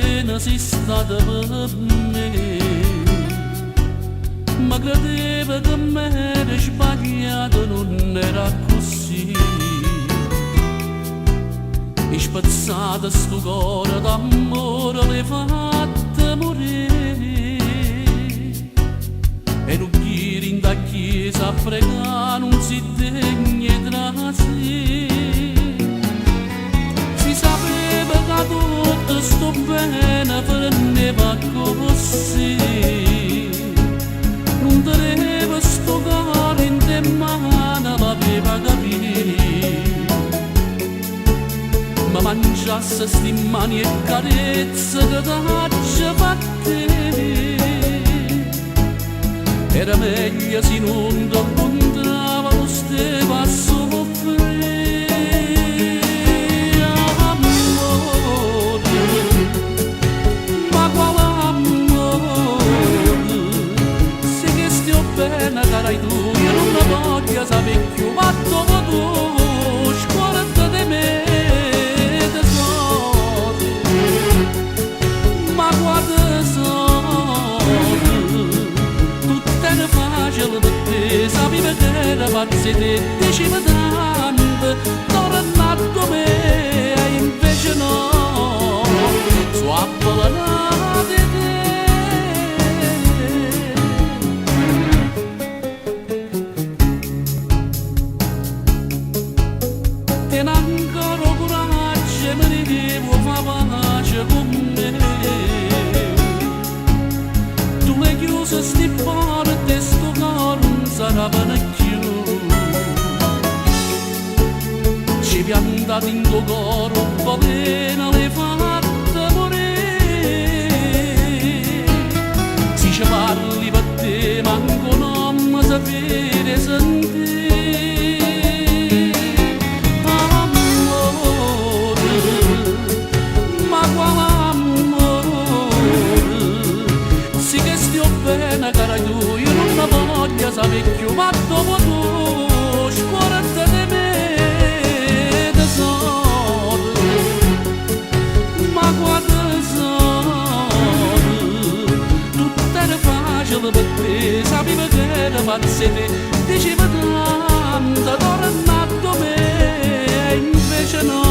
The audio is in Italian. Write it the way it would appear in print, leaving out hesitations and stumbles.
pena sei stata per me, ma credeva che me era sbagliato, non era così. E spazzata sto cuore d'amore l'hai fatta morire, e non chiedi in da chiesa a pregare non si degna tra sé. Si sapeva che tutto sto bene prendeva così, non teneva sto cuore in te mano, l'aveva capito. Ma mangiasse sti mani e carezze che t'ha fatte, era meglio se non ti incontrava lo steva a soffrire. Amore, ma quale amore, se che stia bene carai tu, io non la voglio sapere più, ma dopo tu scorda di me. Sapeva che era pazza te, diceva tanto, tornato me, e invece no, su appallanate te. Tieni ancora coraggio, mi ridevo, fa pace con me. Tu l'hai chiuso sti porte, sto cuore non sarà più. Ci piantato in tuo cuore, un po' pena l'hai fatta morire. Se ci parli per te, manco non mi sapere sentire. Amore, ma quale amore, sì che stia bene cara tu, io non la voglio sapere più, ma dopo tu scorda di me, tesoro, ma guarda tesoro, tutto era facile per te, sapeva che era pazza te, diceva tanto, tornato me, e invece no.